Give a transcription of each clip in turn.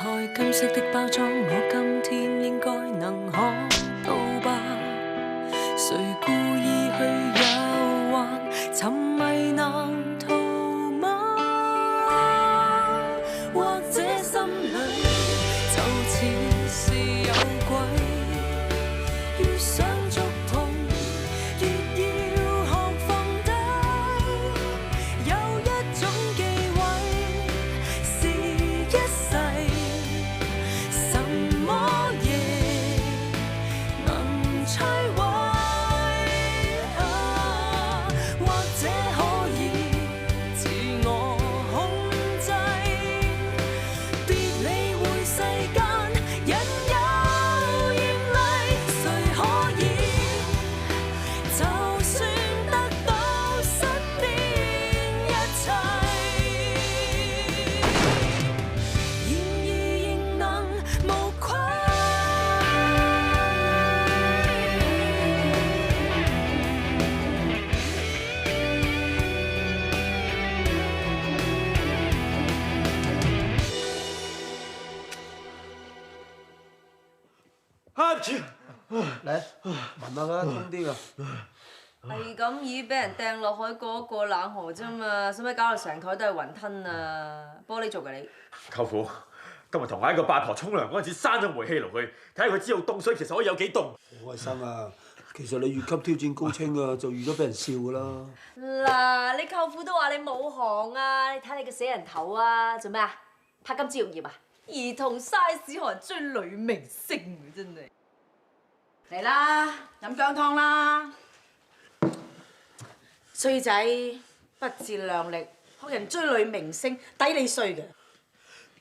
開金色的包裝，我今天應該能可到吧？誰故意去誘惑，沉迷難逃嗎？或者心裏就似是有鬼，越想觸碰，越要學放低。有一種忌諱，是一世，什麼嘢能摧毀？或者可以自我控制，別理會世間引誘豔麗，誰可以就算得到身邊一切，然而仍能無愧。嚟聞下啦，通啲㗎。係咁已俾人掟落海過一過冷河啫嘛，使乜搞到成台都係雲吞啊？玻璃做㗎你？舅父，今日同嗌個八婆沖涼嗰陣時，閂咗煤氣爐去，睇下佢知道凍水其實可以有幾凍。好開心啊！其實你越級挑戰高清啊，就預咗俾人笑㗎啦。嗱，你舅父都話你冇行啊！你睇你個死人頭啊！做咩啊？拍金枝玉葉啊？兒童 size 學人追女明星啊！真係。嚟啦，飲薑湯啦！衰仔不自量力，學人追女明星，抵你衰嘅。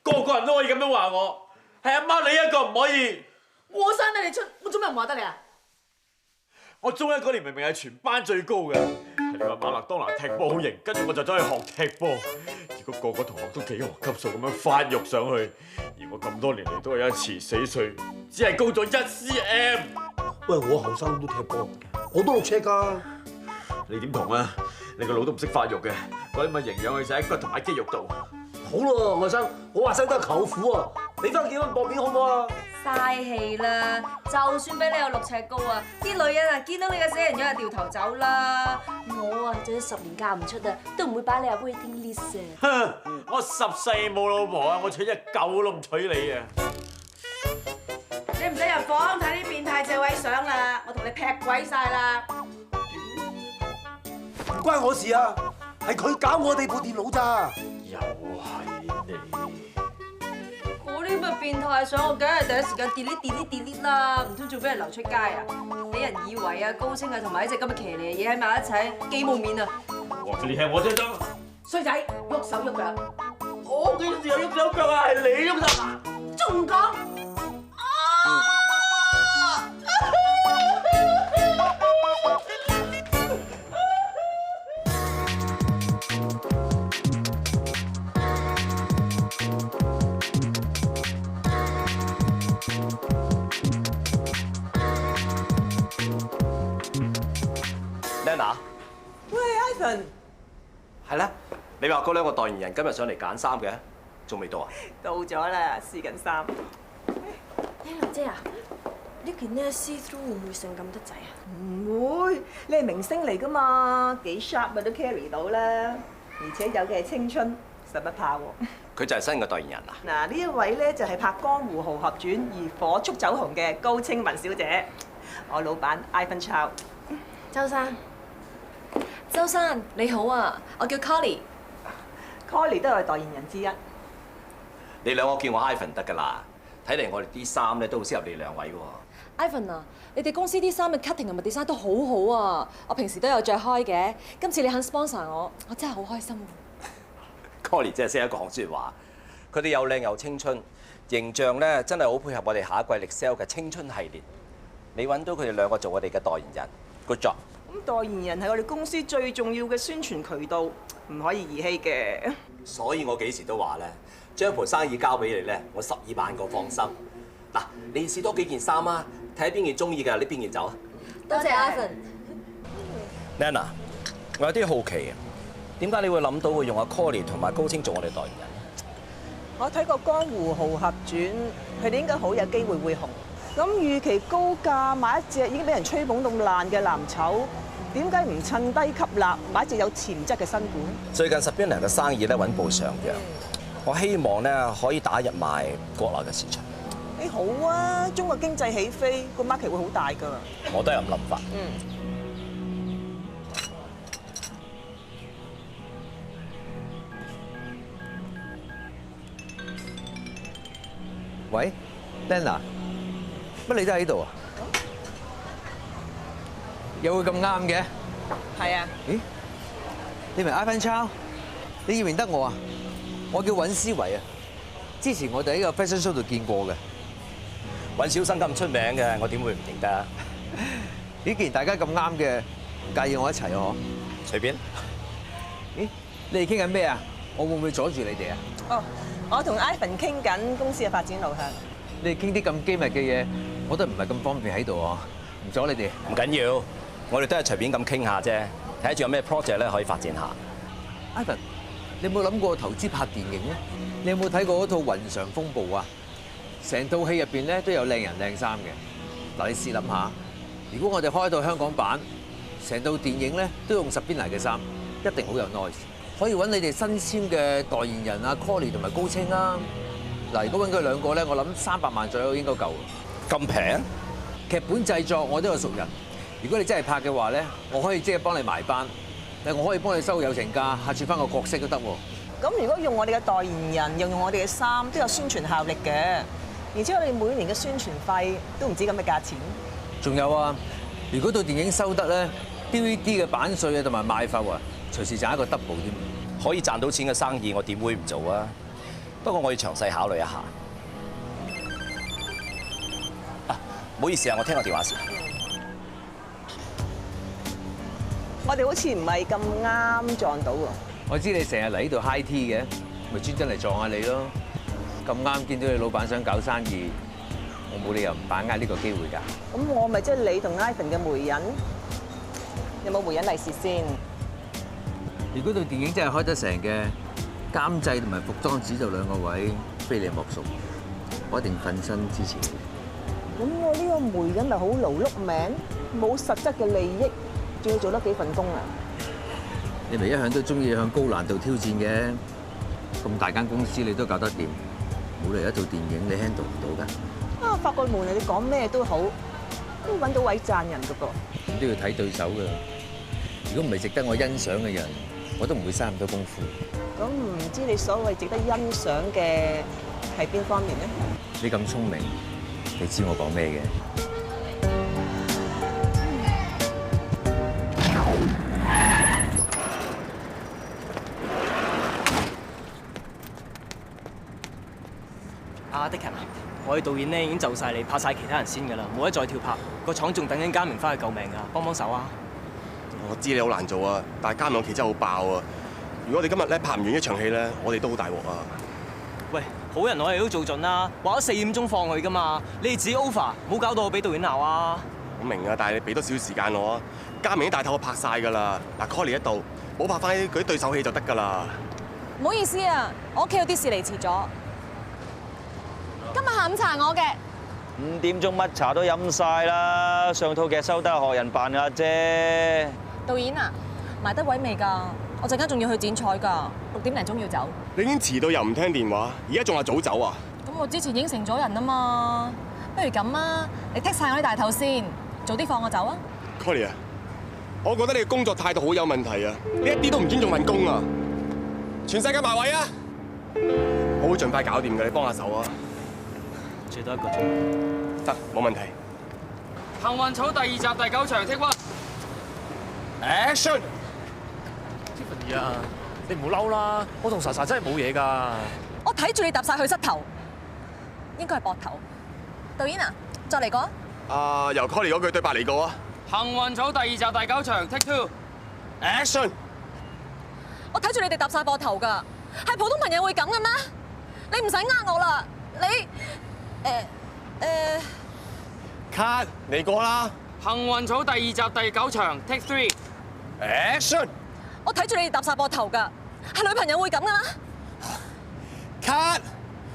個個人都可以咁樣話我，係阿媽你一個唔可以。我生得你出，我做咩唔話得你啊？我中一嗰年明明係全班最高嘅，係你話馬勒當拿踢波好型，跟住我就走去學踢波，結果個個同學都幾何級數咁樣發育上去，而我咁多年嚟都係一池死水，只係高咗1 cm。喂，我後生都踢波，我都6尺㗎。你點同啊？你個腦都唔識發育嘅，嗰啲咪營養去曬喺骨同埋肌肉度。好咯，外甥，我話聲得舅父啊，俾翻幾蚊薄面好唔好啊？嘥氣啦！就算俾你有6尺高啊，啲女人啊見到你嘅死人樣就掉頭走啦。我啊做咗10年嫁唔出啊，都唔會擺你入 waiting list 啊！哼！我10世冇老婆啊，我娶隻狗都唔娶你啊！你唔使入房睇啲變態借位相啦，我同你劈鬼晒啦！唔關我事啊，係佢搞我哋部電腦咋。又係你！嗰啲咪變態相，我梗係第一時間 delete 啦，唔通仲俾人流出街啊？俾人以為啊高清啊同埋一隻咁嘅騎呢嘢喺埋一齊，幾冇面啊！我知你係我真得。衰仔，喐手喐腳，我幾時有喐手腳啊？係你喐手啊！仲講？Nana， 喂 ，Ivan， 係啦，你話嗰2個代言人今日上嚟揀衫嘅，仲未到啊？到咗啦，試緊衫。Nana 姐啊，呢件呢 see through 會唔會性感得滯啊？唔會，你係明星嚟噶嘛，幾 sharp 咪都 carry 到啦。而且有嘅係青春，實不怕喎。佢就係新嘅代言人啦。嗱，呢一位咧就係拍《江湖豪俠傳》而火速走紅嘅高清文小姐，我老闆 Ivan Chow。周生你好啊，我叫 Colly。Colly 都係代言人之一。你兩個叫我 Ivan 得㗎啦。睇嚟我哋啲衫咧都好適合你2位喎。 Ivan 啊，你哋公司啲衫嘅 cutting 同埋 design 都好好啊，我平時都有着開嘅。今次你肯 sponsor 我，我真係好開心啊。Colly 真係識得講説話，佢哋又靚又青春，形象咧真係好配合我哋下一季 Excel 嘅青春系列。你揾到佢哋2個做我哋嘅代言人 ，good job。咁代言人係我哋公司最重要嘅宣傳渠道，唔可以兒戲嘅。所以我幾時都話咧，將盤生意交俾你咧，我12萬個放心。嗱，你試多幾件衫啊，睇下邊件中意嘅，你邊件走啊？多謝 Ivan。Nana， 我有啲好奇啊，點解你會諗到會用阿 Colly 同埋高清做我哋代言人？我睇過《江湖豪俠傳》，佢哋應該好有機會會紅。咁預期高價買一隻已經俾人吹捧到爛嘅藍籌，點解唔趁低吸納買一隻有潛質嘅新股？最近十邊年嘅生意咧穩步上揚，我希望咧可以打入埋國內嘅市場。誒好啊，中國經濟起飛，個 market 會好大㗎。我都有咁諗法。喂 ，Lena， 乜你都喺度啊？又會咁啱嘅？係啊。咦？你咪 Ivan Chow？你認唔認得我啊？我叫尹思維啊。之前我哋喺個 fashion show 度見過嘅。尹小生咁出名嘅，我點會唔認得啊？咦，既然大家咁啱嘅，唔介意我一齊啊？隨便。咦？你哋傾緊咩啊？我會唔會阻住你哋啊？哦。我同 Ivan 傾緊公司嘅發展路向。你哋傾啲咁機密嘅嘢，我都唔係咁方便喺度啊，唔阻你哋。唔緊要，我哋都係隨便咁傾下啫，睇住有咩 project 咧可以發展下。Ivan， 你有冇諗過投資拍電影咧？你有冇睇過嗰套《雲常風暴》啊？成套戲入邊咧都有靚人靚衫嘅。嗱，你試諗下，如果我哋開到香港版，成套電影咧都用十邊嚟嘅衫，一定好有 noise。可以揾你哋新簽嘅代言人啊 Colly 同埋高清啊！嗱，如果揾佢兩個咧，我諗300萬左右應該夠。咁平？劇本製作我都有熟人，如果你真係拍嘅話咧，我可以即係幫你埋班，但我可以幫你收友情價，客串翻個角色都得喎。咁如果用我哋嘅代言人，又用我哋嘅衫，都有宣傳效力嘅。而且我哋每年嘅宣傳費都唔止咁嘅價錢。仲有啊，如果套電影收得咧 ，DVD 嘅版稅啊同埋賣貨啊，隨時賺一個 double 添。可以賺到錢嘅生意，我點會唔做啊？不過我要詳細考慮一下。啊，唔好意思啊，我聽個電話先。我哋好似唔係咁啱撞到喎。我知你成日嚟呢度 high tea 嘅，咪專登嚟撞下你咯。咁啱見到你老闆想搞生意，我冇理由唔把握呢個機會㗎。咁我咪即係你同 Ivan 嘅媒人，有冇媒人利是先？如果套電影真係開得成嘅，監製同埋服裝指導兩個位非你莫屬，我一定瞓身支持你。咁我呢個媒人咪好勞碌命，冇實質嘅利益，仲要做得幾份工啊？你咪一向都中意向高難度挑戰嘅，咁大間公司你都搞得掂，冇理由一套電影你 handle 唔到㗎。啊，法國無論你講咩都好，都揾到位讚人㗎噃。咁都要睇對手㗎。如果唔係值得我欣賞嘅人，我都唔會嘥咁多功夫。咁唔知你所謂值得欣賞嘅係邊方面咧？你咁聰明，你知我講咩嘅？阿迪勤啊，我哋導演咧已經就晒你，拍晒其他人先㗎啦，冇得再跳拍。個廠仲等緊嘉明翻去救命㗎，幫幫手啊！我知你好難做啊，但係嘉明屋企真係好爆啊！如果我哋今日咧拍唔完一場戲咧，我哋都好大鑊啊！喂，好人我哋都做盡啦，話咗4點鐘放佢㗎嘛，你哋自己 over，唔好搞到我俾導演鬧啊！我明啊，但係你俾多少時間我啊？嘉明啲大頭我拍晒㗎啦，嗱 Colly 喺度，冇拍翻嗰啲對手戲就得㗎啦。唔好意思啊，我屋企有啲事嚟遲咗。今日下午茶我嘅。5點鐘乜茶都飲晒啦，上套劇收得學人扮㗎啫。導演啊，埋得位未㗎？我陣間仲要去剪彩㗎，6點零鐘要走。你已經遲到又唔聽電話，而家仲話早走啊？咁我之前應承咗人啊嘛，不如咁啊，你剔晒我啲大頭先，早啲放我走啊 Colly 啊，我覺得你嘅工作態度好有問題啊！你一啲都唔尊重份工啊！全世界埋位啊！我會盡快搞掂嘅，你幫下手啊！最多1個鐘。得，冇問題。幸運草第2集第9場 take one。Action！ Tiffany 啊，你唔好嬲啦，我同莎莎真係冇嘢㗎。我睇住你揼晒佢膝頭，應該係膊頭。導演啊，再嚟個啊！由 Colly 嗰句對白嚟過啊！幸運草第2集第9場 take two。Action！ 我睇住你哋揼晒膊頭㗎，係普通朋友會咁嘅咩？你唔使呃我啦，你Cut！ 嚟過啦！幸運草第2集第9場 take three。Action！ 我睇住你哋揼晒膊頭㗎，係女朋友會咁嘅咩？ Cut！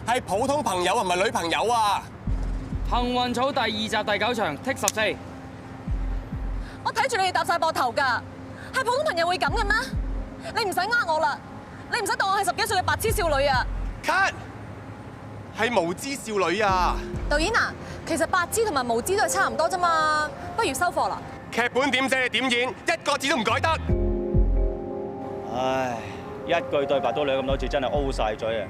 係普通朋友，唔係女朋友啊！幸運草第2集第9場剔14。我睇住你哋搭晒膊頭㗎，係普通朋友會咁嘅咩？你唔使呃我啦，你唔使當我係10幾歲嘅白痴少女啊！ cut 係無知少女啊！導演啊，其實白痴同埋無知都係差唔多啫嘛，不如收貨啦。劇本點寫點演，一個字都唔改得。唉，一句對白都兩咁多字，真係 O 晒嘴啊！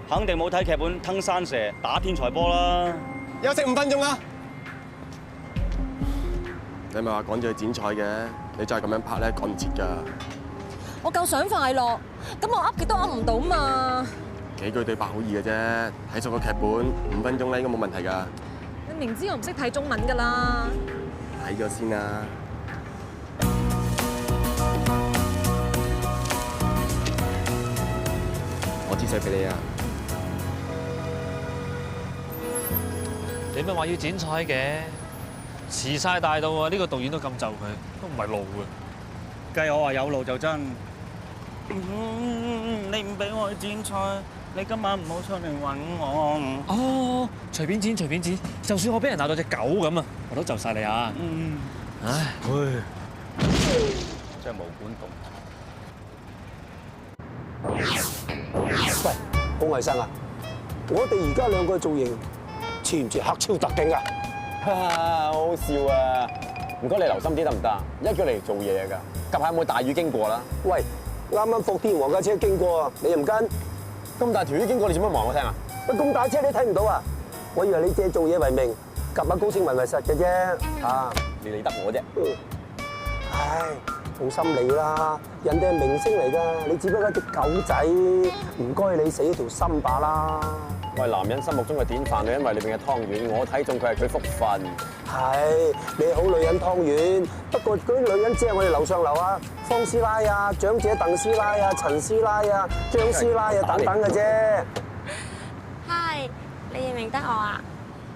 肯定冇睇劇本吞山蛇打天才波啦。休息5分鐘啦。你咪話趕住去剪彩嘅，你再係咁樣拍咧，趕唔切㗎。我夠想快樂，咁我噏極都噏唔到嘛。幾句對白好易嘅啫，睇熟個劇本5分鐘咧應該冇問題㗎。你明知我唔識睇中文㗎啦。睇咗先啦。我支水俾你啊！你咪話要剪彩嘅，遲晒大到啊！呢個導演都咁就佢，都唔係路嘅。計我話有路就真。你唔俾我去剪彩，你今晚唔好出嚟揾我。哦，隨便剪隨便剪，就算我俾人鬧到隻狗咁啊，我都就晒你啊！唉，真係無管動。喂，龔偉生啊，我哋而家兩個造型似唔似黑超特警啊？好好笑啊！唔該你留心啲得唔得？一腳嚟做嘢㗎，及下有冇大雨經過啦？喂，啱啱霍天王架車經過啊，你又唔跟？咁大條雨經過，你做乜望我聽啊？喂，咁大車你睇唔到啊？我以為你借做嘢為名，及下高升為實嘅啫。啊，你理得我啫？唉，放心你啦，人哋係明星嚟㗎，你只不過一隻狗仔，唔該你死咗條心罷啦。我係男人心目中嘅典範，女人胃裏邊嘅湯圓，我睇中佢係佢福分。係，你好女人湯圓，不過嗰啲女人只係我哋樓上樓啊，方師奶啊、長者鄧師奶啊、陳師奶啊、張師奶啊等等嘅啫。嗨，你認唔認得我啊？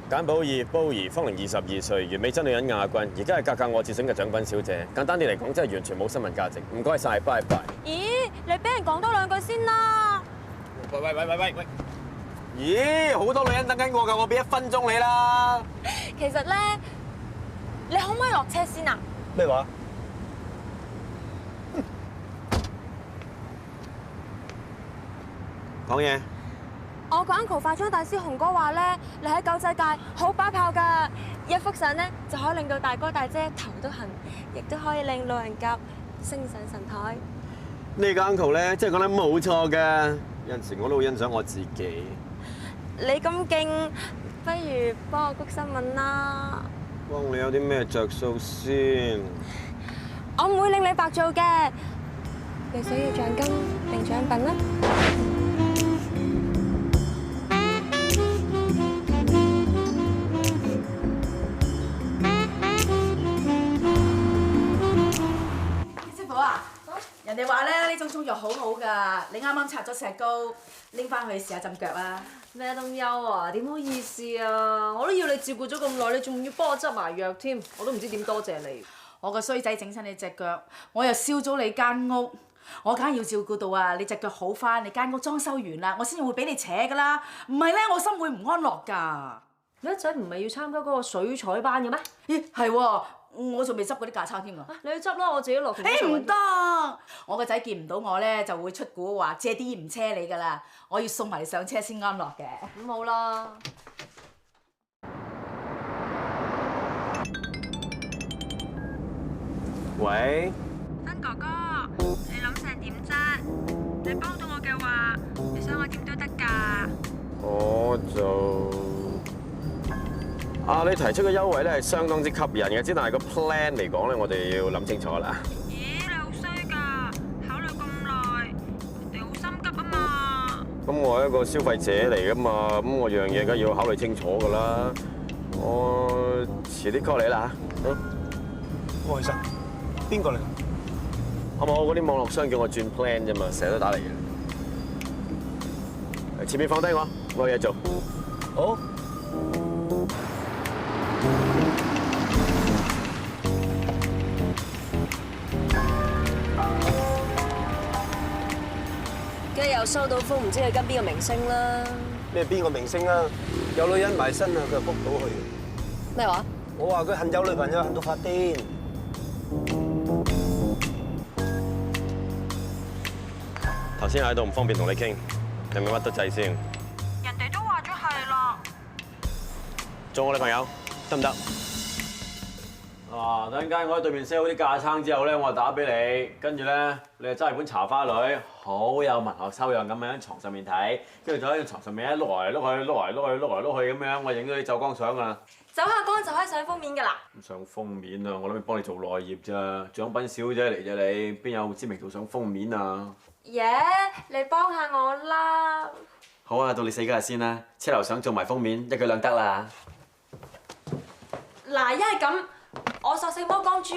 簡寶儀，褒儀，芳齡22歲，完美真女人亞軍，而家係格我自選嘅獎品小姐。簡單啲嚟講，真係完全冇新聞價值。唔該晒，拜拜。咦，你俾人講多2句先啦。喂！咦，好多女人等緊我㗎，我俾1分鐘你啦。其實咧，你可唔可以落車先啊？咩話？講嘢。我個 uncle 化妝大師雄哥話咧，你喺狗仔界好把炮㗎，一幅相咧就可以令到大哥大姐頭都痕，亦都可以令路人甲升上神台。呢個 uncle 咧，真係講得冇錯㗎。有陣時我都好欣賞我自己。你咁勁，不如幫我谷新聞啦。幫你有啲咩着數先？我唔會令你白做嘅，你想要獎金定獎品啦？師傅啊，人哋話咧呢種中藥好好㗎，你啱啱拆咗石膏，拎翻去試下浸腳啦。咩東優啊？點好意思啊！我都要你照顧咗咁耐，你仲要幫我執埋藥添，我都唔知點多謝你。我個衰仔整親你隻腳，我又燒咗你間屋，我梗係要照顧到啊！你隻腳好翻，你間屋裝修完啦，我先至會俾你扯㗎啦。唔係咧，我心會唔安樂㗎。你一仔唔係要參加嗰個水彩班嘅咩？咦，係喎，我仲未執嗰啲架撐添啊！你去執啦，我自己落同。唔得，我個仔見唔到我咧，就會出蠱話借啲唔車你㗎啦。我要送埋你上車先安樂嘅。咁好啦。喂。芬哥哥，你諗成點啫？你幫到我嘅話，你想我點都得㗎。我就你提出嘅優惠咧係相當之吸引嘅，之但係個 plan 嚟講咧，我哋要諗清楚啦。咦，你好衰㗎！考慮咁耐，你好心急啊嘛。咁我係一個消費者嚟㗎嘛，咁我樣嘢梗係要考慮清楚㗎啦。我遲啲 call 你啦嚇。龔偉生，邊個嚟？係咪我嗰啲網絡商叫我轉 plan 啫嘛，成日都打嚟嘅。前面放低我有嘢做。好。梗係又收到風，唔知佢跟邊個明星啦。你係邊個明星啊？有女人埋身啊，佢就 book 到佢。咩話？我話佢恨有女朋友恨到發癲。頭先喺度唔方便同你傾，你咪乜得滯先？人哋都話咗係啦。做我女朋友得唔得？啊！等陣間我喺對面 set 好啲架撐之後咧，我就打俾你，跟住咧你就揸住本茶花女，好有文學修養咁喺床上面睇，跟住就喺床上面碌嚟碌去，碌嚟碌去，碌嚟碌去咁樣，我影咗啲走光相啊！走下光就可以上封面㗎啦。咁上封面啊！我諗住幫你做內頁咋，獎品小姐嚟啫你，邊有知名度上封面啊？耶！你幫下我啦。好啊，到你死嗰日先啦，車樓相做埋封面，一舉兩得啦！嗱，一係咁。我索性魔光珠，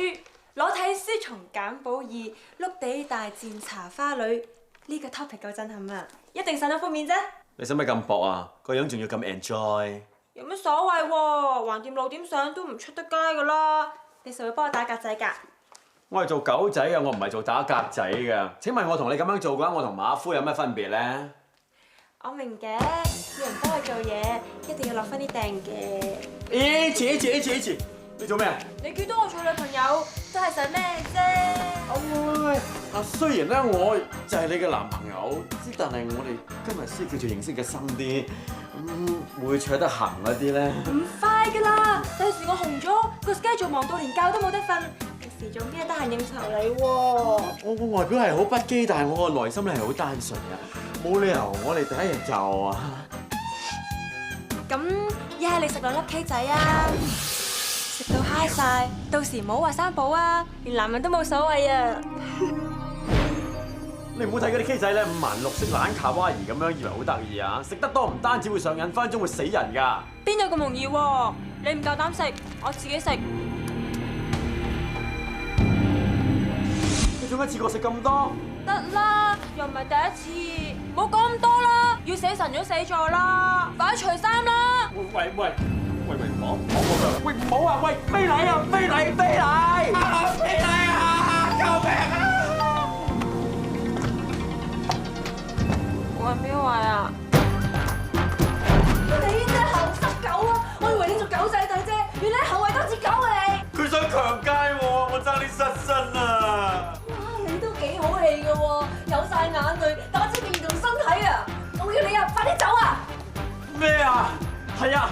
裸體書從簡寶二，碌地大戰茶花女，呢個 topic 夠震撼啊！一定上到封面啫。你使唔使咁搏啊？個樣仲要咁 enjoy？有乜所謂喎？橫掂露點相都唔出得街噶啦。你實會幫我打格仔㗎？我係做狗仔嘅，我唔係做打格仔嘅。請問我同你咁樣做嘅話，我同馬夫有咩分別咧？我明嘅，要人幫佢做嘢，一定要落翻啲訂嘅。咦？你做咩啊？你叫到我做女朋友，都係想咩啫？喂，雖然咧我就係你嘅男朋友，但係我哋今日先叫做認識嘅深啲，會搶得行嗰啲咧。唔快㗎啦，第時我紅咗，個 schedule 忙到連覺都冇得瞓，第時做咩得閒應酬你喎？我外表係好不羈，但係我個內心咧係好單純嘅，冇理由我哋第一日就啊。咁一係你食兩粒 K 仔啊！食到嗨晒，到時唔好話生寶啊，連男人都冇所謂啊！你唔好睇嗰啲 K 仔咧，五顏六色懶卡哇伊咁樣，以為好得意啊！食得多唔單止會上癮，分分鐘會死人㗎。邊有咁容易喎？你唔夠膽食，我自己食。你做乜一次過食咁多？得啦，又唔係第一次，唔好講咁多啦，要死神都死咗啦，快啲除衫啦！喂，唔好喂，唔好啊！喂，非禮啊！非禮！救命啊！我係邊位啊？你真係鹹濕狗啊！我以為你做狗仔隊啫，原來後衞都似狗啊你！佢想強姦我，我爭啲失身啊！哇，你都幾好戲㗎喎，有晒眼淚，打支變動身體啊！我要你啊，快啲走啊！咩啊？係啊！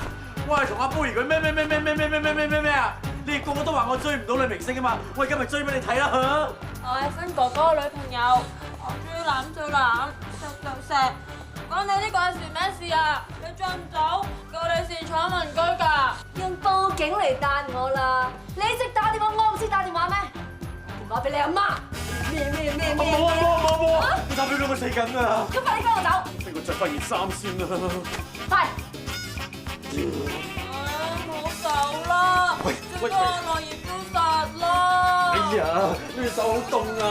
我係同阿 Boy 佢咩啊！你哋個個都話我追唔到女明星啊嘛！我而家咪追俾你睇啦嚇！我係芬哥哥嘅女朋友，我中意攬就攬，錫就錫。講你呢個事咩事啊？你再唔走，叫你擅闖民居㗎！用報警嚟彈我啦！你識打電話，我唔識打電話咩？電話俾你阿媽。咩？冇啊！你打俾佢，我死緊啊！咁快啲跟我走！俾我着翻件衫先啦！快！唔好走啦！整到我落葉都殺啦！哎呀，呢隻手好凍啊！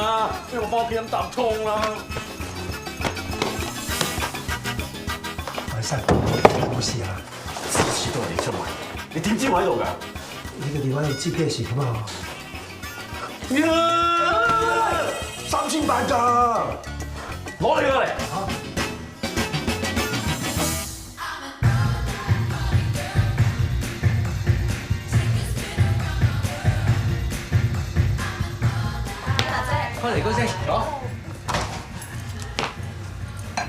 不如我翻屋企飲啖湯啦！海生，冇事啊？次次都係你出賣，你點知我喺度㗎？你個電話有 GPS 㗎嘛？3800咋？攞你過嚟！開嚟高先，攞。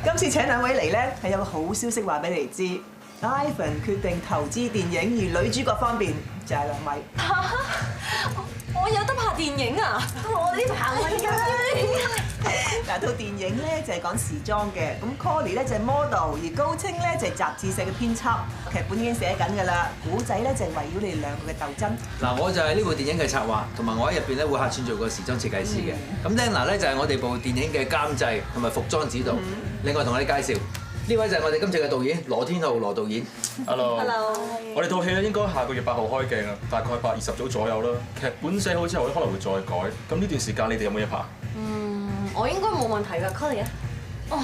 今次請兩位嚟咧，係有個好消息話俾你哋知。Ivan 決定投資電影，而女主角方面就係兩位。我有得拍電影啊！我哋呢排揾㗎。嗱，套電影咧就係講時裝嘅，咁 Colly 咧就係 model，而高清咧就係雜誌社嘅編輯，劇本已經寫緊㗎啦，古仔咧就係圍繞你哋兩個嘅鬥爭。嗱，我就係呢部電影嘅策劃，同埋我喺入邊咧會客串做個時裝設計師嘅。咁 Lena 咧就係我哋部電影嘅監製同埋服裝指導。另外同我哋介紹，呢位就係我哋今次嘅導演羅天浩羅導演。Hello。我哋套戲咧應該下個月8號開鏡啊，大概8、20組左右啦。劇本寫好之後，可能會再改。咁呢段時間你哋有冇嘢拍？我應該冇問題㗎 Colly 啊。哦，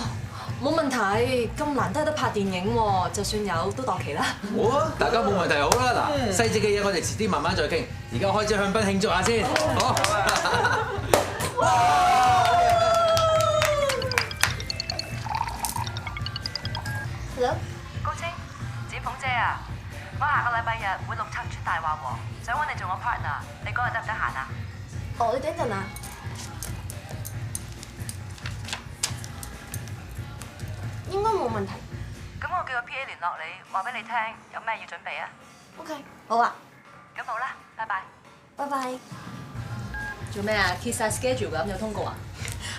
冇問題，咁難得拍電影喎，就算有都檔期啦。好啊，大家冇問題好啦。嗱，細節嘅嘢我哋遲啲慢慢再傾。而家開始香檳慶祝下先。好。Hello。應該冇問題。咁我叫個 PA 聯絡你，話俾你聽有咩要準備啊 OK，好啊，咁好啦，拜拜。拜拜。做咩啊？揭晒 schedule 咁有通告啊？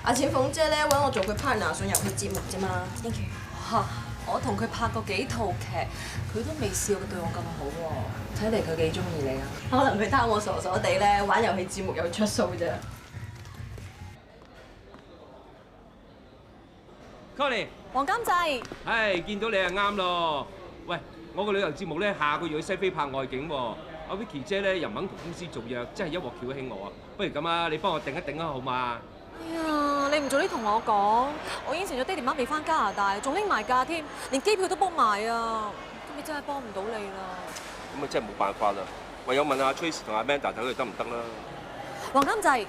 阿淺鳳姐咧揾我做佢 partner 上遊戲節目啫嘛。Thank you。嚇！我同佢拍過幾套劇，佢都未試過對我咁好喎。睇嚟佢幾中意你啊？可能佢貪我傻傻地咧玩遊戲節目有出數啫。Connie， 黃監製，唉，見到你啊啱咯。喂，我個旅遊節目咧下個月去西非拍外景喎。阿 Vicky 姐咧又唔肯同公司續約，真係一鑊翹起我啊！不如咁啊，你幫我頂一頂啊，好嘛？哎呀，你唔早啲同我講，我應承咗爹哋媽咪翻加拿大，仲拎埋假添，連機票都 book 埋啊！咁你真係幫唔到你啦。咁啊真係冇辦法啦，唯有問下 Tracy 同阿 Amanda 睇佢得唔得啦。黃監製，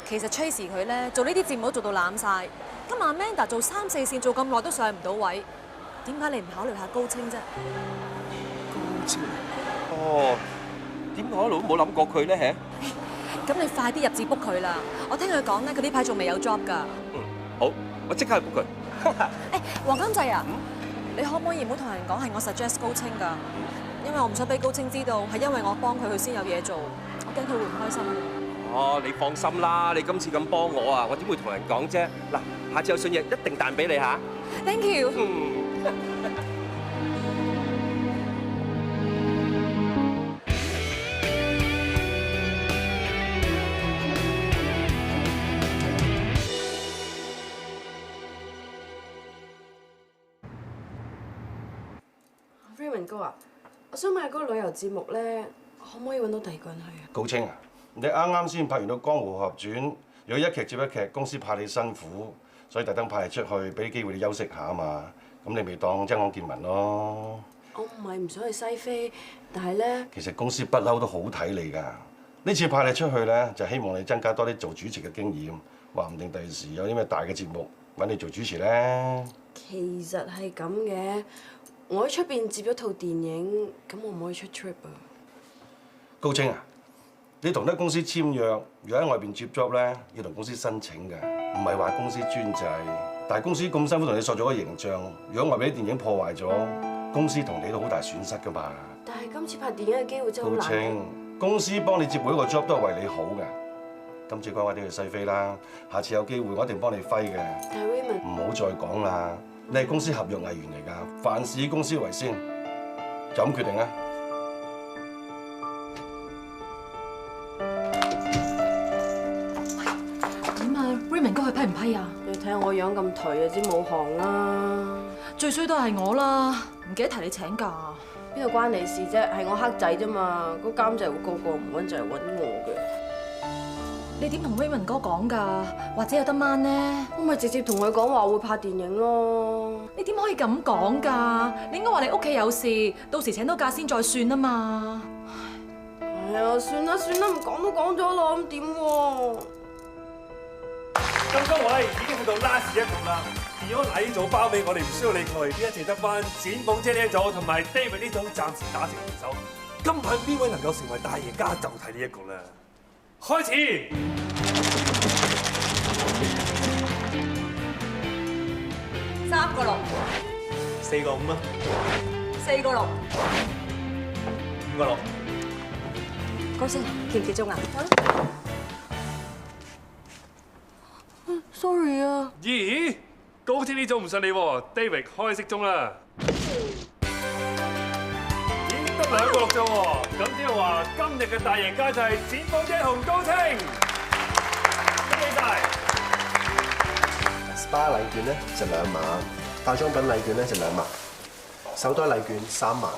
其實 Tracy 佢咧做呢啲節目都做到攬晒，今日 Amanda 做3、4線做咁耐都上唔到位，點解你唔考慮下高清啫？高清？哦，點解我一路都冇諗過佢咧？咁你快啲入紙 book 佢啦！我聽佢講咧，佢呢排仲未有 job 㗎。好，我即刻去 book 佢。誒，黃監製啊，你可唔可以唔好同人講係我 suggest 高清㗎？因為我唔想俾高清知道係因為我幫佢先有嘢做，我驚佢會唔開心。哦，你放心啦，你今次咁幫我啊，我點會同人講啫？嗱，下次有信嘢一定彈俾你嚇。Thank you。Raymond 哥啊，我想買嗰個旅遊節目咧，可唔可以揾到第二個人去啊？高清啊，你啱啱先拍完到《江湖俠傳》，如果一劇接一劇，公司怕你辛苦，所以特登派你出去，俾啲機會你休息下啊嘛。咁你咪當真講見聞咯。我唔係唔想去西非，但係咧，其實公司不嬲都好睇你㗎。呢次派你出去咧，就希望你增加多啲做主持嘅經驗，話唔定第時有啲咩大嘅節目揾你做主持咧。其實係咁嘅。我喺出邊接咗套電影，咁我唔可以出 trip 啊。高清啊，你同啲公司簽約，如果喺外邊接 job 咧，要同公司申請㗎，唔係話公司專制。但係公司咁辛苦同你塑造個形象，如果外邊啲電影破壞咗，公司同你都好大損失㗎嘛。但係今次拍電影嘅機會真係好難。高清，公司幫你接每一個 job 都係為你好㗎。今次乖乖啲去西非啦，下次有機會我一定幫你揮嘅。但係 Raymond，唔好再講啦。你係公司合約藝員嚟㗎，凡事以公司為先，就咁決定啦。點啊 ？Raymond 哥佢批唔批啊？你睇下我樣咁頹啊，知冇行啦。最衰都係我啦，唔記得提你請假。邊度關你事啫？係我黑仔啫嘛，嗰監製會個個唔揾就係揾我嘅。你點同 Raymond 哥講㗎？或者有得掹呢？我咪直接同佢講話會拍電影咯。你點可以咁講㗎？你應該話你屋企有事，到時請到假先再算啊嘛。係啊，算啦算啦，唔講都講咗咯，咁點喎？咁多位已經去到 last 一局啦，如果禮組包尾，我哋唔需要理佢，呢一齊得翻展鳳姐呢一組同埋 David 呢組暫時打成平手。今晚邊位能夠成為大贏家，就睇呢一局啦。開始。3個6， 4個5啊。4個6， 5個6。高先，結唔結鐘啊？Sorry 啊。咦？高天呢組唔順利喎 ，David 開熄鐘啦。得2個6啫喎，咁即係話今日嘅大贏家就係展鳳姐同高清，恭喜晒 SPA 禮券咧就2萬，化妝品禮券咧就2萬，手袋禮券3萬，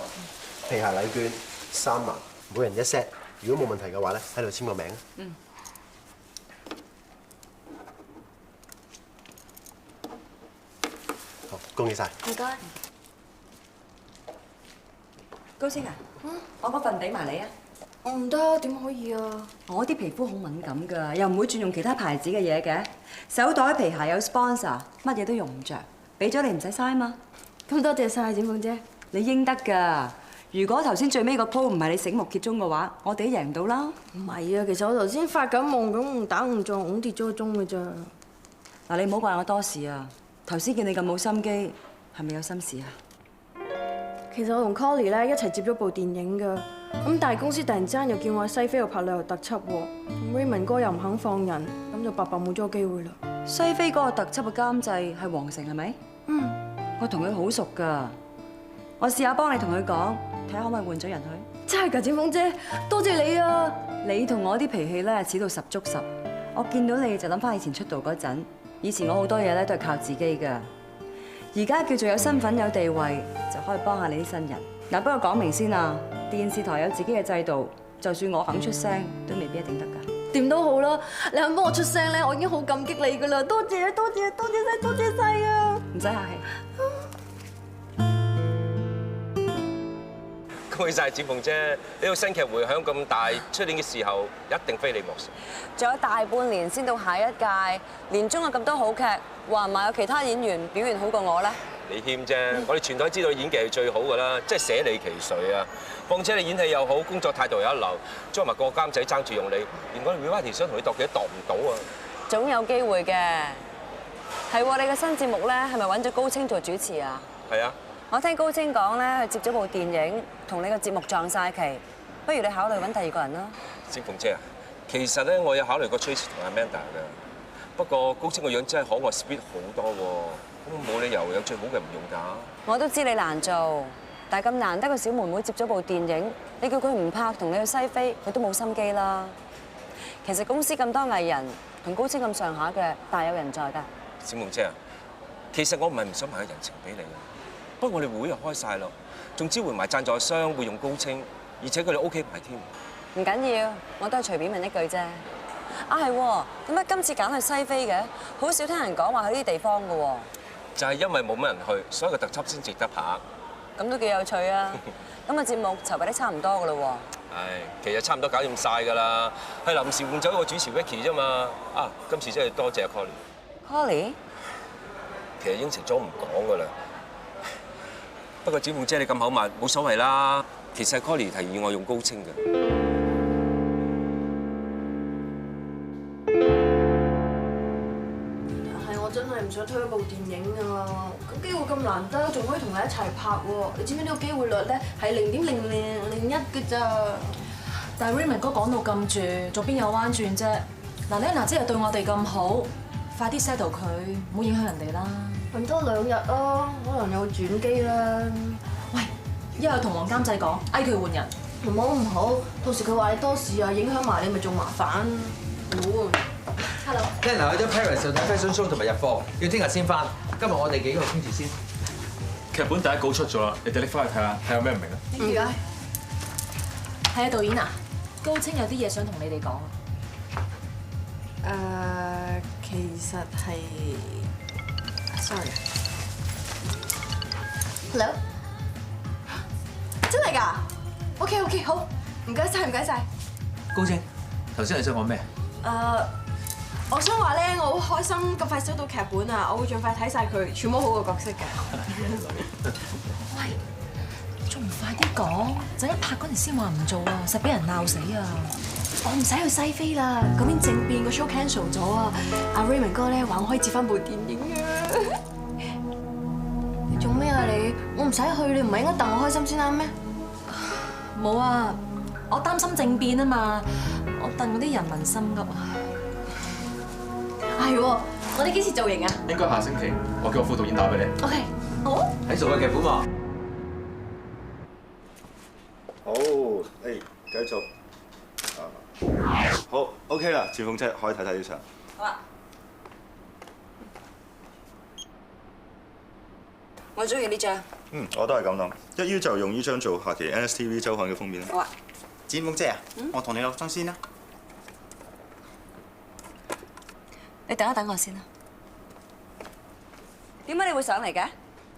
皮鞋禮券3萬，每人1 set。如果冇問題嘅話咧，喺度簽個名。嗯。好，恭喜晒。唔該。高清啊，我嗰份俾埋你啊。我唔得，點可以啊？我啲皮膚好敏感㗎，又唔會轉用其他牌子嘅嘢嘅。手袋皮鞋有 sponsor， 乜嘢都用唔着，俾咗你唔使嘥嘛。咁多謝晒，展鳳姐。你應得㗎。如果頭先最尾個鋪唔係你醒目揭盅嘅話，我哋都贏唔到啦。唔係啊，其實我頭先發緊夢咁誤打誤撞跌咗個鐘嘅咋。嗱，你唔好怪我多事啊！頭先見你咁冇心機，係咪有心事啊？其實我同 Colly 咧一齊接咗部電影㗎，咁但係公司突然之間又叫我喺西非度拍旅遊特輯喎 ，Raymond 哥又唔肯放人，咁就白白冇咗個機會啦。西非嗰個特輯嘅監製係黃成係咪？嗯，我同佢好熟㗎，我試下幫你同佢講，睇下可唔可以換咗人去。真係㗎，展鳳姐，多謝你啊！你同我啲脾氣咧似到十足十，我見到你就諗翻以前出道嗰陣，以前我好多嘢咧都係靠自己㗎。而家叫做有身份有地位，就可以幫下你啲新人。嗱，不過講明先啊，電視台有自己嘅制度，就算我肯出聲，都未必一定得㗎。點都好啦，你肯幫我出聲咧，我已經好感激你㗎啦，多謝多謝多謝晒多謝晒啊！唔使客氣。恭喜晒展鳳姐，呢個新劇迴響咁大，出年嘅時候一定非你莫屬。仲有大半年先到下一屆，年中有咁多好劇，話唔埋有其他演員表現好過我咧？你謙啫，我哋全台知道你演技係最好㗎啦，即係捨你其誰啊！況且你演戲又好，工作態度又一流，將埋個監仔爭住用你，連我哋 Vivian 想同你度嘅都度唔到啊！總有機會嘅。係喎，你嘅新節目咧係咪揾咗高清做主持啊？係啊。我聽高清講咧，佢接咗部電影，同你個節目撞晒期，不如你考慮揾第二個人啦。展鳳姐啊，其實咧我有考慮過 Tracy 同 Amanda 㗎，不過高清個樣真係可愛 sweet 好多喎，咁冇理由有最好嘅唔用㗎。我都知你難做，但係咁難得個小妹妹接咗部電影，你叫佢唔拍同你去西非，佢都冇心機啦。其實公司咁多藝人，同高清咁上下嘅大有人在㗎。展鳳姐啊，其實我唔係唔想賣個人情俾你啊。不過我哋會又開晒咯，仲支援埋贊助商會用高清，而且佢哋 OK 埋添。唔緊要，我都係隨便問一句啫。啊係喎，點解今次揀去西非嘅？好少聽人講話去呢啲地方㗎喎。就係因為冇乜人去，所以個特輯先值得拍。咁都幾有趣啊！咁個節目籌備得差唔多㗎啦喎。唉，其實差唔多搞掂晒㗎啦，係臨時換咗一個主持 Vicky 啫嘛。啊，今次真係多謝阿 Colly。其實應承咗唔講㗎啦。不過展鳳姐你咁口密，冇所謂啦。其實 Colly 提議我用高清嘅。係我真係唔想推一部電影啊！咁機會咁難得，仲可以同你一齊拍喎。你知唔知呢個機會率咧係0.0001嘅咋？但係 Raymond 哥講到咁住，仲邊有彎轉啫？嗱，Lena姐又對我哋咁好，快啲 settle 佢，唔好影響人哋啦。瞓多2日咯，可能有轉機啦。喂，一係同黃監製講，嗌佢換人。唔好，到時佢話你多事啊，影響埋你咪仲麻煩。Hello。聽嗱，去咗 Paris 就睇 fashion show 同埋入貨，要聽日先翻。今日我哋幾個傾住先。劇本第一稿出咗啦，你哋拎翻去睇下，睇有咩唔明啊？唔該。係啊，導演啊，高清有啲嘢想同你哋講。其實係 ，sorry。Hello。真係㗎 ？OK， 好，唔該晒，唔該晒。高清，頭先你想講咩？我想話咧，我好開心咁快收到劇本啊！我會盡快睇晒佢，全部好個角色㗎。喂，仲唔快啲講？陣間拍嗰陣先話唔做啊，實俾人鬧死啊！我唔使去西非啦，嗰邊政變個 show cancel 咗啊！阿 Raymond 哥咧話我可以接翻部電影啊！你做咩啊你？我唔使去，你唔係應該戥我開心先啱咩？冇啊，我擔心政變啊嘛，我戥嗰啲人民心急啊！係喎，我哋幾時做型啊？應該下星期，我叫我副導演打俾你。OK， 好。喺做嘅劇本喎。好，繼續。好 ，OK 啦，展鳳姐可以睇睇啲相。好啊。我中意呢張。我都係咁諗，一於就用呢張做下期 NSTV 週刊嘅封面啦。好啊。展鳳姐啊，我同你落妝先啦。你等一等我先啦。點解你會上嚟嘅？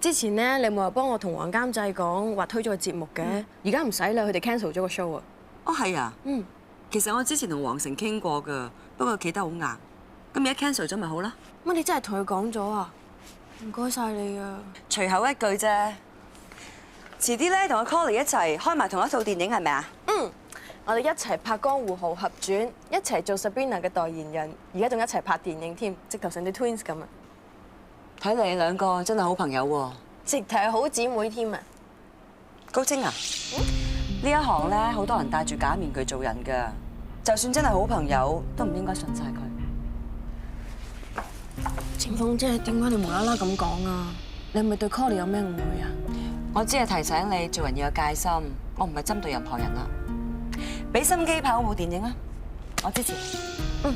之前咧，你冇話幫我同黃監製講話推咗個節目嘅，而家唔使啦，佢哋 cancel 咗個 show 啊。哦，係啊。其實我之前同黃成傾過㗎，不過佢企得好硬。咁而家 cancel 咗咪好啦？乜你真係同佢講咗啊？唔該晒你啊！隨口一句啫。遲啲咧同阿 Colly 一齊開埋同一套電影係咪啊？嗯，我哋一齊拍《江湖豪俠傳》，一齊做 Sabrina 嘅代言人，而家仲一齊拍電影添，直頭成對 twins 咁啊！睇嚟你兩個真係好朋友喎，直頭係好姊妹添啊！高晶啊，呢一行咧好多人戴住假面具做人㗎，就算真係好朋友，都唔應該信晒佢。晴鳳姐，點解你無啦啦咁講啊？你係咪對 Colly 有咩誤會啊？我只係提醒你做人要有戒心，我唔係針對任何人啦。俾心機拍好部電影啊！我支持。嗯。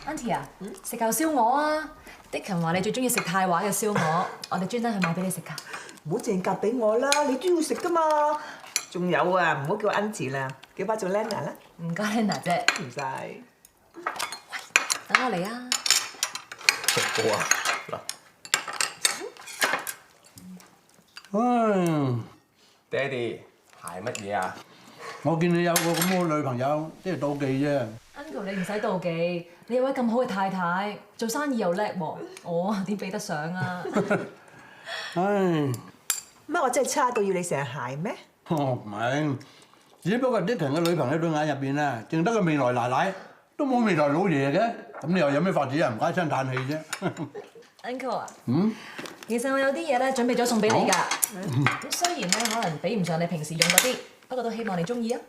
Auntie 啊，食嚿燒鵝啊！Dickon話你最中意食泰華嘅燒鵝，我哋專登去買俾你食㗎。唔好淨夾俾我啦，你都要食噶嘛。仲有啊，唔好叫 Auntie 啦，叫翻做 Lena 啦。唔該 Lena 姐。唔使。等我嚟啊！好啊，嗱。爹哋，係乜嘢啊？我見你有個咁好嘅女朋友，即係妒忌啫。Uncle 你唔使妒忌，你有位咁好嘅太太，做生意又叻喎，我點比得上啊？唉，乜我真係差到要你成日鞋咩？哦，唔係，只不過 Dickon 嘅女朋友對眼入邊啊，淨得個未來奶奶，都冇未來老爺嘅。咁你又有咩法子啊？唔唉聲嘆氣啫。Uncle 啊，其實我有啲嘢咧準備咗送俾你㗎。咁雖然咧可能比唔上你平時用嗰啲，不過都希望你中意啊。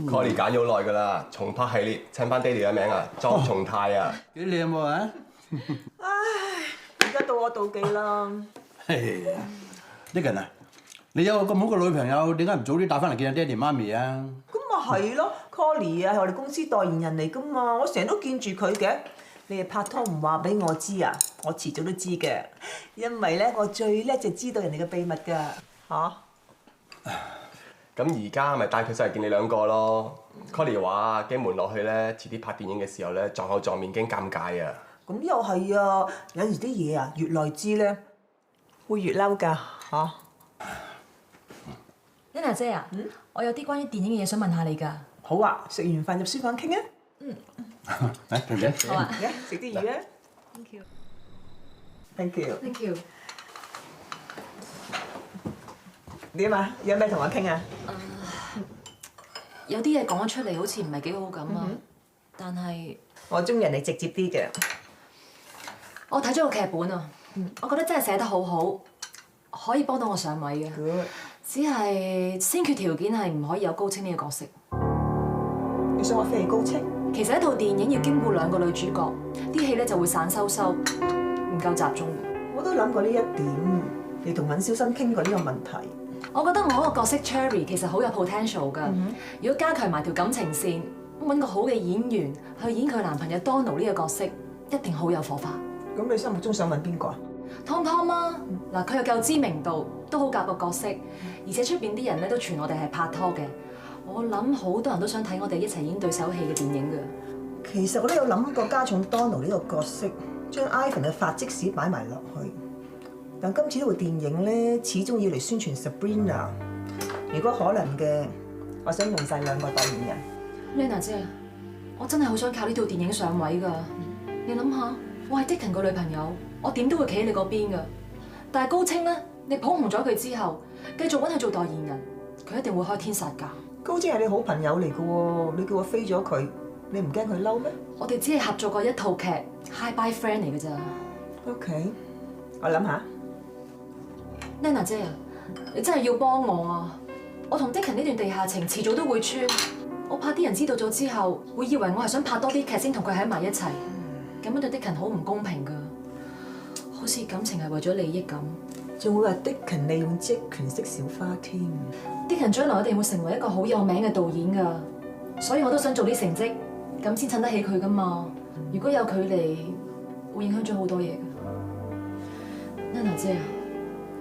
Colly 揀咗好耐㗎啦，重拍系列襯翻爹哋嘅名啊，莊重泰啊。幾靚喎啊！唉，而家到我妒忌啦。Dickon 啊，你有個咁好嘅女朋友，點解唔早啲帶翻嚟見下爹哋媽咪啊？咁咪係咯 ，Colly 啊係我哋公司代言人嚟㗎嘛，我成日都見住佢嘅。你哋拍拖唔話俾我知啊，我遲早都知嘅，因為咧我最叻就知道人哋嘅秘密㗎，嚇。咁而家咪帶佢上嚟見你兩個咯。Colly 話驚瞞落去咧，遲啲拍電影嘅時候咧撞口撞面驚尷尬啊。咁又係啊，有時啲嘢啊越來知咧，會越嬲㗎，嚇。Lena 姐啊，我有啲關於電影嘅嘢想問下你㗎。好啊，食完飯入書房傾啊。嚟，婷姐。好啊，食啲魚啊。Thank you。Thank you。Thank you。點啊？有咩同我傾啊？有啲嘢講咗出嚟好似唔係幾好咁啊，但係我中意人哋直接啲嘅。我睇咗個劇本啊，我覺得真係寫得好好，可以幫到我上位嘅。只係先決條件係唔可以有高清呢個角色。你想我飛高清？其實一套電影要兼顧兩個女主角，啲戲咧就會散收收，唔夠集中。我都諗過呢一點，你同尹小生傾過呢個問題。我覺得我嗰個角色 Cherry 其實好有 potential 㗎。如果加強埋條感情線，揾個好嘅演員去演佢男朋友 Donald 呢個角色，一定好有火花。咁你心目中想揾邊個啊？Tom 啊，嗱佢又夠知名度，都好夾個角色，而且出邊啲人咧都傳我哋係拍拖嘅。我諗好多人都想睇我哋一齊演對手戲嘅電影㗎。其實我都有諗過加重 Donald 呢個角色，將 Ivan 嘅發跡史擺埋落去。但今次呢部電影咧，始終要嚟宣傳 Sabrina。如果可能嘅，我想用晒兩個代言人。Lena 姐，我真係好想靠呢套電影上位㗎。你諗下，我係 Dickon 個女朋友，我點都會企喺你嗰邊㗎。但係高清咧，你捧紅咗佢之後，繼續揾佢做代言人，佢一定會開天殺價。高晶係你好朋友嚟嘅喎，你叫我飛咗佢，你唔驚佢嬲咩？我哋只係合作過一套劇 ，Hi Bye Friend 嚟嘅咋。OK， 我諗下。Lena 姐啊，你真係要幫我啊！我同 Dickon 呢段地下情遲早都會穿，我怕啲人知道咗之後，會以為我係想拍多啲劇先同佢喺埋一齊，咁樣對 Dickon 好唔公平㗎。好似感情係為咗利益咁，仲會話 Dickon 利用職權識小花添。Dickon 將來一定會成為一個好有名嘅導演㗎，所以我都想做啲成績，咁先襯得起佢㗎嘛。如果有距離，會影響咗好多嘢㗎。Lena 姐啊，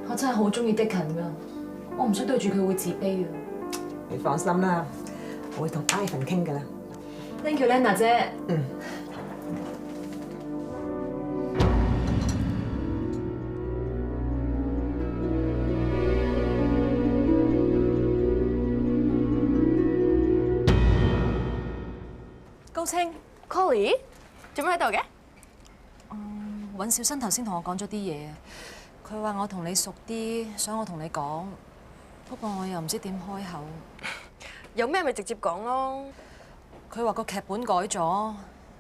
我真係好中意 Dickon 㗎，我唔想對住佢會自卑啊。你放心啦，我會同 Ivan 傾㗎啦。Thank you Lena 姐。高清 ，Colly，做咩喺度嘅？尹小新頭先同我講咗啲嘢，佢話我同你熟啲，想我同你講，不過我又唔知點開口。有咩咪直接講咯。佢話個劇本改咗，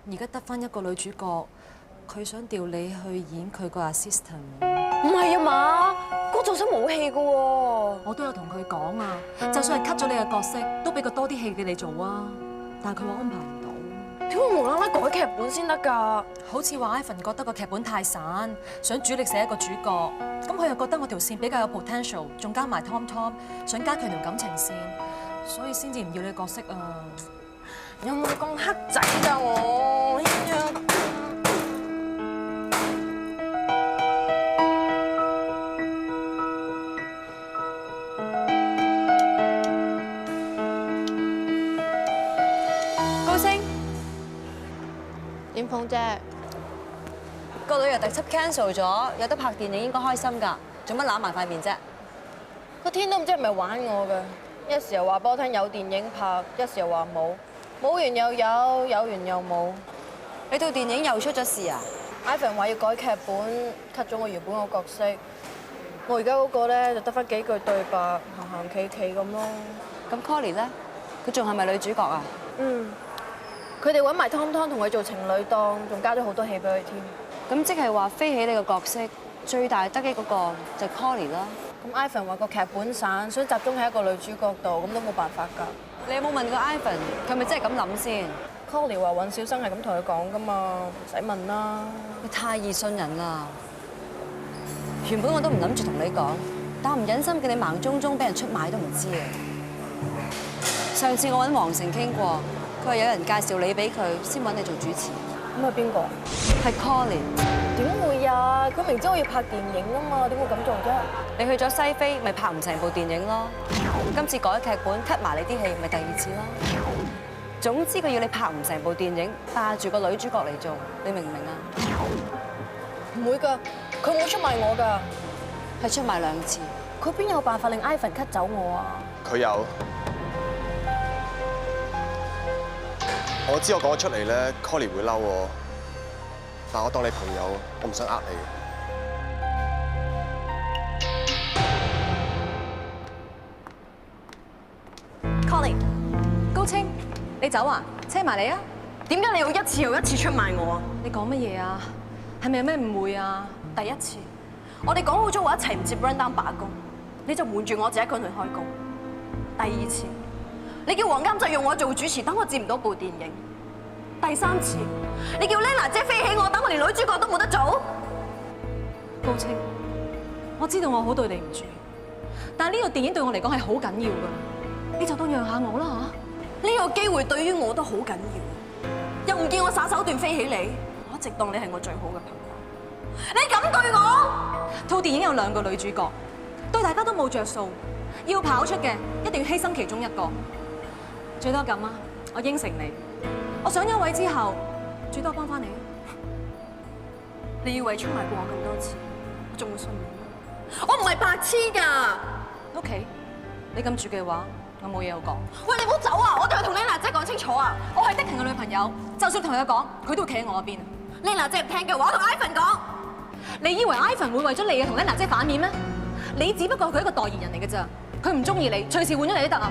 而家得返一個女主角，佢想調你去演佢個 assistant。唔係啊嘛，嗰做身冇戲噶喎。我都有同佢講啊，就算係 cut 咗你嘅角色，都俾個多啲戲嘅你做啊。但係佢話安排唔到。點會無啦啦改劇本先得㗎？好似話 Ivan 覺得個劇本太散，想主力寫一個主角，咁佢又覺得我條線比較有 potential， 仲加埋 Tom， 想加強條感情線，所以先至唔要你個角色啊！有冇咁黑仔㗎我？高星，點碰啫？個旅遊特輯 cancel 咗，有得拍電影應該開心㗎，做乜攬埋塊面啫？個天都唔知係咪玩我㗎，一時又話俾我聽有電影拍，一時又話冇，冇完又有，有完又冇。你套電影又出咗事啊 ？Ivan 話要改劇本 ，cut 咗我原本個角色。我而家嗰個咧就得翻幾句對白，行行企企咁咯。咁 Colly 咧，佢仲係咪女主角啊？嗯，佢哋揾埋 Tom 同佢做情侶檔，仲加咗好多戲俾佢添。咁即係話飛起你個角色最大得益嗰個就係 Colly 啦。咁 Ivan 話個劇本散，想集中喺一個女主角度，咁都冇辦法㗎。你有冇問過 Ivan？佢係咪真係咁諗先 ？Colly 話尹小生係咁同佢講㗎嘛，唔使問啦。佢太易信人啦。原本我都唔諗住同你講，但我唔忍心見你盲中中俾人出賣都唔知啊。上次我揾黃成傾過，佢話有人介紹你俾佢，先揾你做主持。咁係邊個？係 Colin。點會啊？佢明知我要拍電影啊嘛，點會咁做啫？你去咗西非，咪拍唔成部電影咯。今次改劇本 cut 埋你啲戲，咪第二次咯。總之佢要你拍唔成部電影，霸住個女主角嚟做，你明唔明啊？唔會㗎，佢冇出賣我㗎，係出賣2次。佢邊有辦法令 Ivan cut 走我啊？佢有。我知我講咗出嚟咧 ，Colly 會嬲我，但我當你朋友，我唔想呃你。Colly，高清，你走啊？車埋你啊！點解你要一次又一次出賣我啊？你講乜嘢啊？係咪有咩誤會啊？第一次，我哋講好咗話一齊唔接 rundown 罷工，你就瞞住我自己一個人去開工。第二次，你叫黃監製用我做主持，等我接唔到部電影。第三次，你叫 Lena 姐飛起我，等我連女主角都冇得做。高清，我知道我好對你唔住，但係呢個電影對我嚟講係好緊要㗎，你就當讓下我啦嚇。呢個機會對於我都好緊要，又唔見我耍手段飛起你，我一直當你係我最好嘅朋友。你咁對我？套電影有2個女主角，對大家都冇着數，要跑出嘅一定要犧牲其中一個，最多咁啊！我應承你。我上咗位之後，最多幫翻你。你以為出賣過我咁多次，我仲會信你？我唔係白痴㗎。OK， 你咁住嘅話，我冇嘢好講。喂，你唔好走啊！我哋要同 Lena 姐講清楚啊！我係的婷嘅女朋友，就算同佢講，佢都會企喺我嗰邊。Lena 姐唔聽嘅話，我同 Ivan 講。你以為 Ivan 會為咗你同 Lena 姐反面咩？你只不過係佢一個代言人嚟嘅咋，佢唔中意你，隨時換咗你都得啊！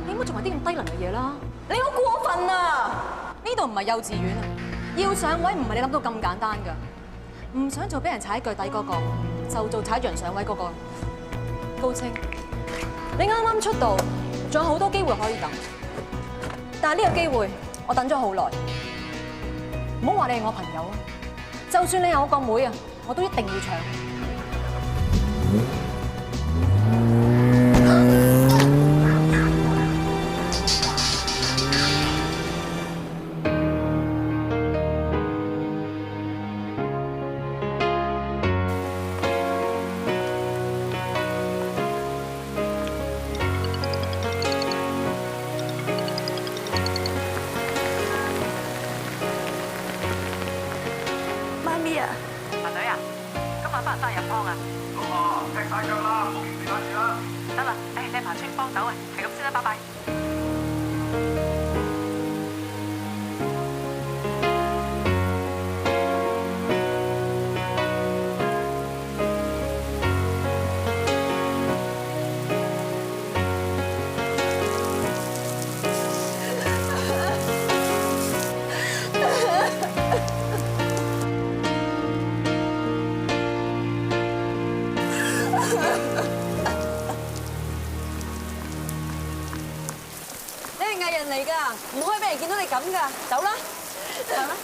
你唔好做埋啲咁低能嘅嘢啦！你好過分啊！呢度唔係幼稚園啊！要上位唔係你諗到咁簡單㗎。唔想做俾人踩腳底嗰個，就做踩住人上位嗰個。高清，你啱啱出道，仲有好多機會可以等。但係呢個機會，我等咗好耐。唔好話你係我朋友啊！就算你係我個妹啊，我都一定要搶。咁㗎，走啦，走啦。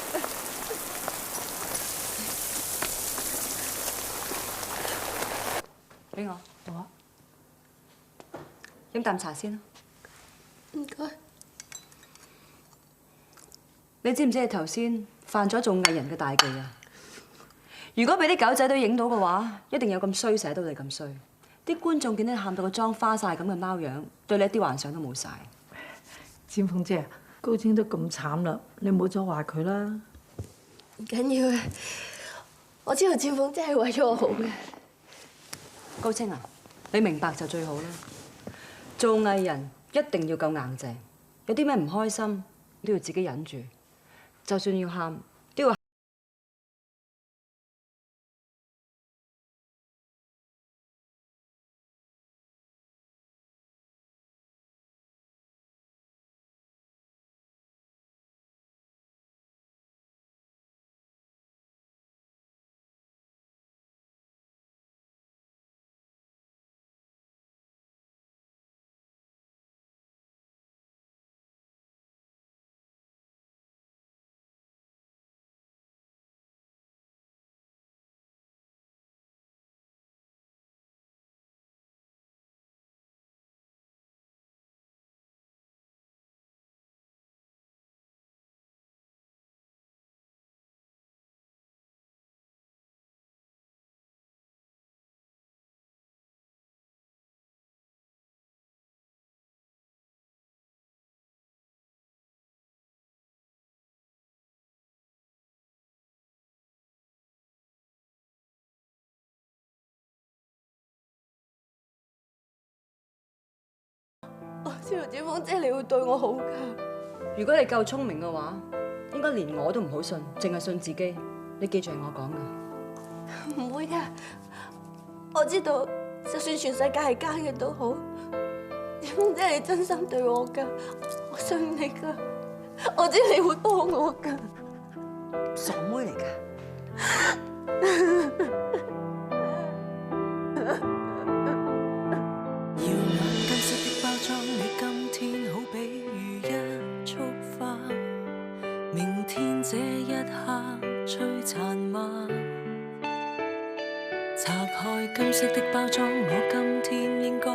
俾我，我飲啖茶先啦。唔該。你知唔知你頭先犯咗做藝人嘅大忌啊？如果俾啲狗仔隊影到嘅話，一定有咁衰寫到你咁衰。啲觀眾見到你喊到個妝花晒咁嘅貓樣，對你一啲幻想都冇晒。占鳳姐，高清都咁慘啦，你唔好再話佢啦。唔緊要嘅，我知道占鳳姐係為咗我好嘅。高清啊，你明白就最好啦。做藝人一定要夠硬淨，有啲咩唔開心都要自己忍住，就算要喊都要。我知道占鳳姐你會對我好㗎。如果你夠聰明嘅話，應該連我都唔好信，淨係信自己。你記住係我講㗎。唔會㗎，我知道，就算全世界係奸嘅都好，占鳳姐係真心對我㗎，我信你㗎，我知你會幫我㗎。傻妹嚟㗎。這一刻璀璨嗎？拆開金色的包裝，我今天應該